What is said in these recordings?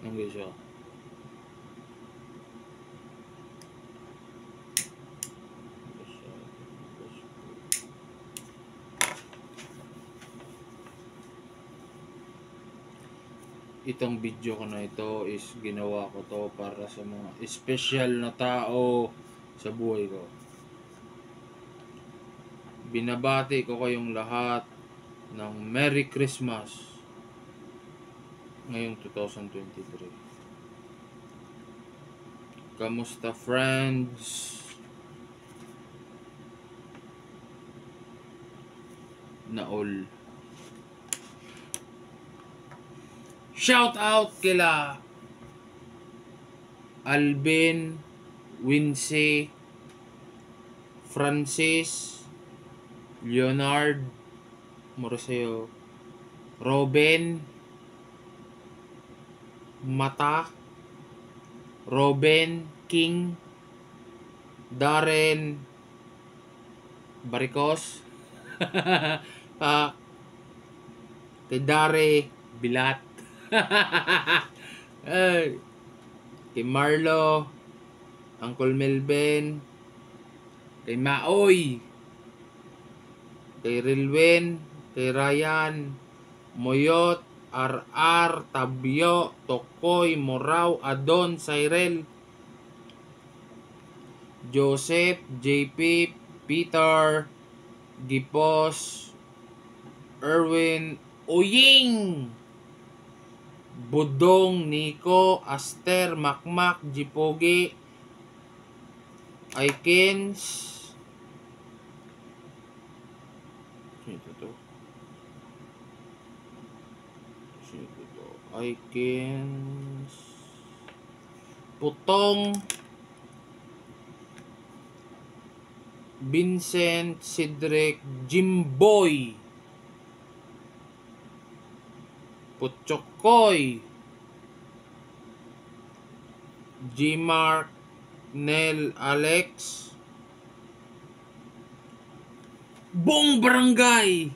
Ang guys, itong video ko na ito is ginawa ko to para sa mga special na tao sa buhay ko. Binabati ko kayong lahat ng Merry Christmas ngayong 2023. Kamusta friends? Na all. Shout out kila Alvin, Wincy, Francis, Leonard, Moroseo, Robin, Mata, Robin, King, Darren, Baricos, kay Dare, Bilat, ay, kay Marlo, Uncle Melvin, kay Maoy, kay Rilwen, kay Ryan, Moyot, RR, Tabio, Tokoy, Moraw, Adon, Cyril, Joseph, JP, Peter, Gipos, Erwin, Uying, Budong, Nico, Aster, Makmak, Jipogi, Aikins, Aikins, Putong, Vincent, Cedric, Jimboy, Putchokoy, G-Mark, Nel, Alex, Buong Barangay,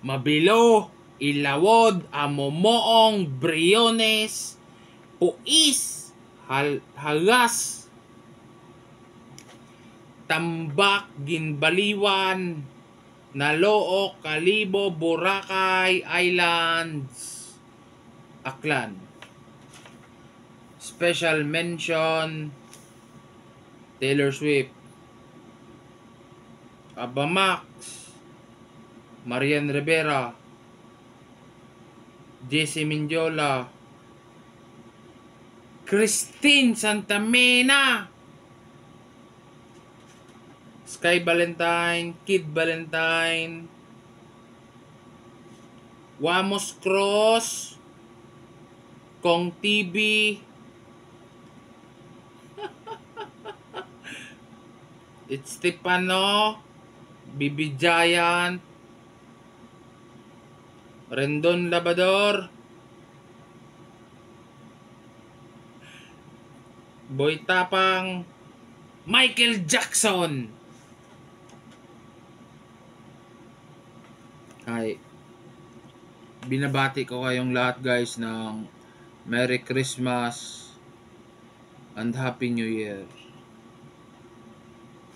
Mabilo, Ilawod, Amomoong, Briones, Puis, Hagas, Tambak, Ginbaliwan, Nalook, Kalibo, Boracay Islands, Aklan. Special mention Taylor Swift, Abamax, Marian Rivera, Jesse Mindiola, Christine Santamena, Sky Valentine, Kid Valentine, Wamos Cross, Kong TV, It's Stefano, Bibi Giant, Rendon Labador, Boy Tapang, Michael Jackson. Ay, binabati ko kayong lahat guys ng Merry Christmas and Happy New Year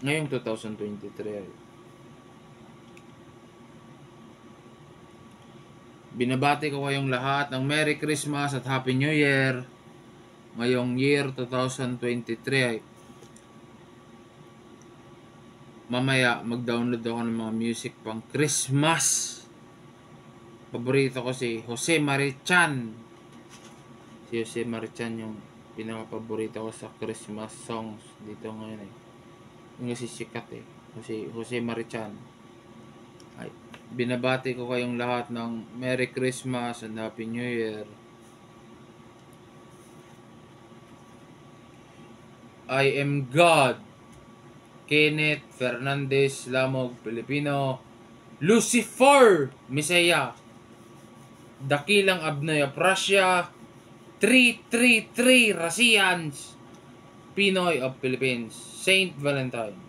ngayong 2023. Binabati ko kayong lahat ng Merry Christmas at Happy New Year ngayong year 2023. Mamaya mag-download ako ng mga music pang Christmas. Paborito ko si Jose Marichan. Si Jose Marichan yung pinaka-paborito ko sa Christmas songs dito ngayon Yung sikat Jose Marichan. Ay, binabati ko kayong lahat ng Merry Christmas and Happy New Year. I am God. Kenneth Fernandez Lamog Pilipino. Lucifer Misaya. Dakilang Abnoy Prussia. 333 Rasians. Pinoy of Philippines. Saint Valentine.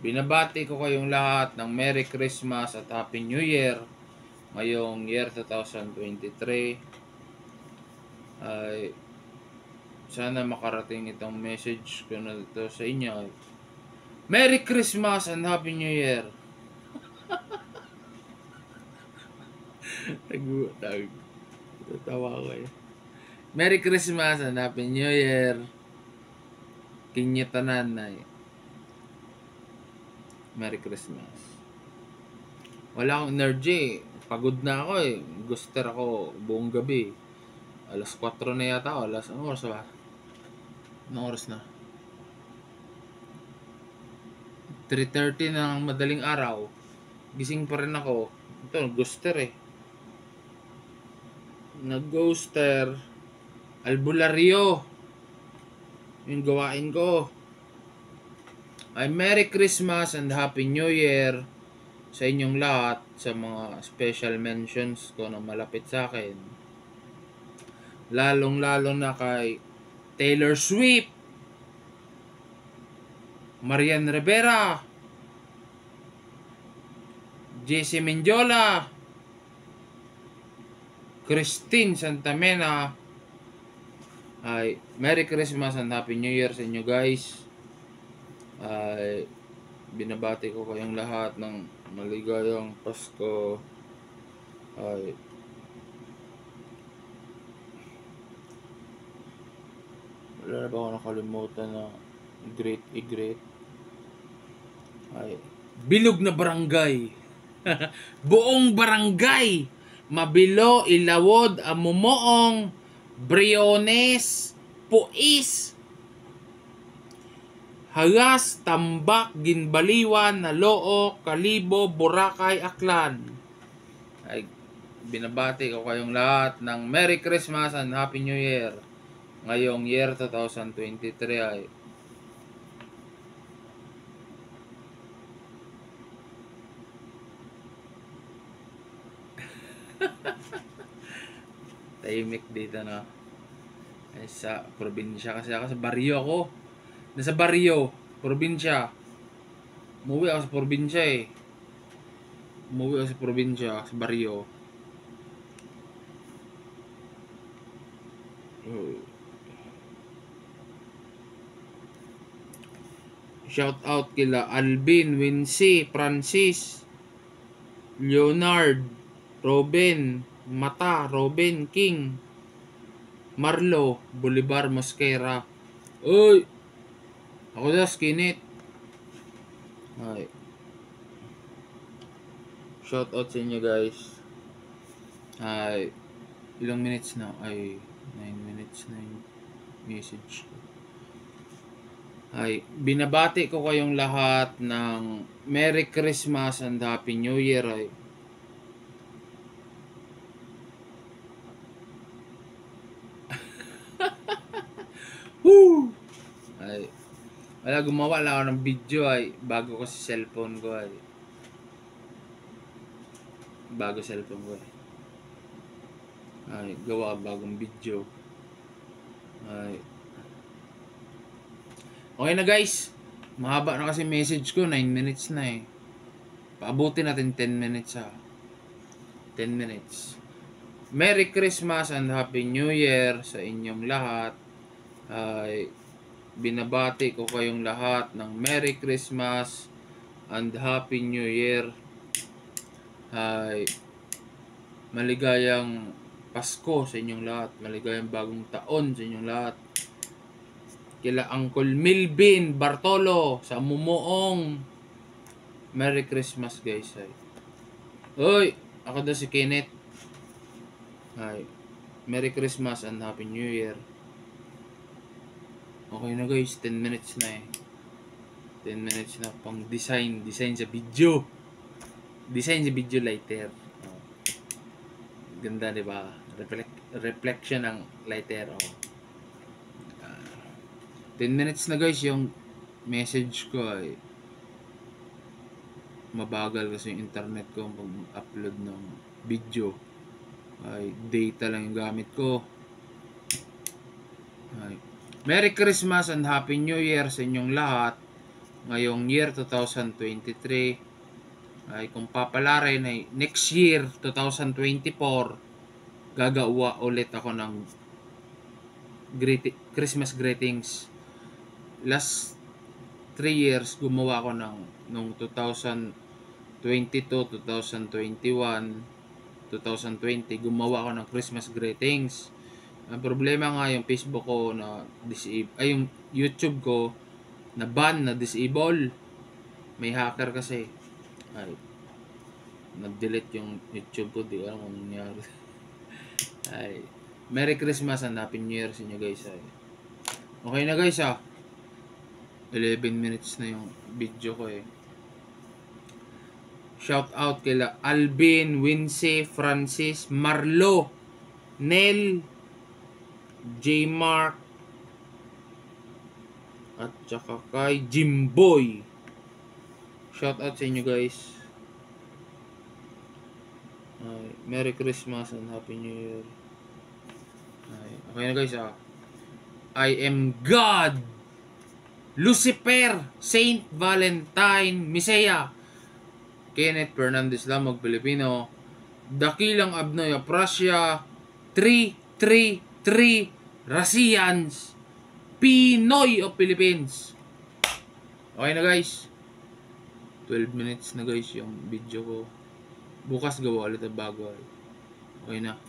Binabati ko kayong lahat ng Merry Christmas at Happy New Year ngayong year 2023 ay sana makarating itong message ko na ito sa inyo. Merry Christmas and Happy New Year! Tatawa ko eh. Merry Christmas and Happy New Year! Kinyo tanan na eh. Merry Christmas. Wala akong energy. Pagod na ako eh. Guster ako buong gabi. Alas 4 na yata. Anong oras ba? Anong oras na? 3:30 ng madaling araw. Gising pa rin ako. Ito, guster eh. Nag-ghoster. Albularyo. Yung gawain ko. Ay Merry Christmas and Happy New Year sa inyong lahat, sa mga special mentions ko na malapit sa akin. Lalong-lalo na kay Taylor Swift, Marian Rivera, Jessie Mendiola, Christine Santamena. Ay Merry Christmas and Happy New Year sa inyo guys. Ay binabati ko kayong lahat ng maligayang Pasko. Ay wala na ba ako nakalimutan na great. Ay bilog na barangay. Buong barangay Mabilo, Ilawod, Amumoong, Briones, Puis, Hagas, Tambak, Ginbaliwan, Naloo, Kalibo, Boracay, Aklan. Ay binabati ko kayong lahat ng Merry Christmas and Happy New Year. Ngayong year 2023 ay tahimik dito na. Ay, sa probinsya kasi ako, sa baryo ako. Nasa baryo, probinsya. Umuwi ako sa probinsya eh. Umuwi ako sa probinsya, sa baryo. Shout out kila Alvin, Wincy, Francis, Leonard, Robin, Mata, Robin, King, Marlo, Bolivar, Mosquera. Uy! Ako na, Skinit. Ay. Shout out sa inyo guys. Ay. Ilang minutes na? Ay, 9 minutes na yung message ko. Ay, binabati ko kayong lahat ng Merry Christmas and Happy New Year. Ay. Woo! Ay. Wala, gumawa lang ako ng video ay bago ko sa cellphone ko ay. Bago cellphone ko ay. Ay, gawa bagong video. Ay. Okay na guys. Mahaba na kasi message ko. 9 minutes na eh. Paabutin natin 10 minutes ha. 10 minutes. Merry Christmas and Happy New Year sa inyong lahat. Ay, binabati ko kayong lahat ng Merry Christmas and Happy New Year. Ay, maligayang Pasko sa inyong lahat. Maligayang bagong taon sa inyong lahat. Kila Uncle Milvin Bartolo sa Mumuong. Merry Christmas guys. Ay. Uy, ako daw si Kenneth. Ay, Merry Christmas and Happy New Year. Okay na guys, 10 minutes na eh. 10 minutes na pang design sa video. Design sa video lighter. Oh. Ganda 'di ba? Reflection ng lighter. Oh. 10 minutes na guys yung message ko ay mabagal kasi yung internet ko pag-upload ng video. Ay data lang yung gamit ko. Ay Merry Christmas and Happy New Year sa inyong lahat. Ngayong year 2023 ay kung papalarin ay next year 2024 gagawa ulit ako ng Christmas greetings. Last 3 years gumawa ako ng nung 2022, 2021, 2020 gumawa ako ng Christmas greetings. Ang problema nga yung Facebook ko na disable, ay yung YouTube ko na ban, na disable. May hacker kasi. Ay, nag-delete yung YouTube ko, di ko alam kung nangyari. Ay, Merry Christmas and Happy New Year sa inyo guys. Ay. Okay na guys 11 minutes na yung video ko Shout out kila Alvin, Wincy, Francis, Marlo, Nel, J. Mark, at saka kay Jimboy. Shout out sa inyo guys. Ay, Merry Christmas and Happy New Year. Ay, okay na guys I am God, Lucifer, Saint Valentine, Misaya, Kenneth Fernandez Lamog, Pilipino, Dakilang Abnoy, Prussia, 333 Russians, Pinoy of Philippines. Okay na guys. 12 minutes na guys yung video ko. Bukas gawa ulit ang bago. Okay na.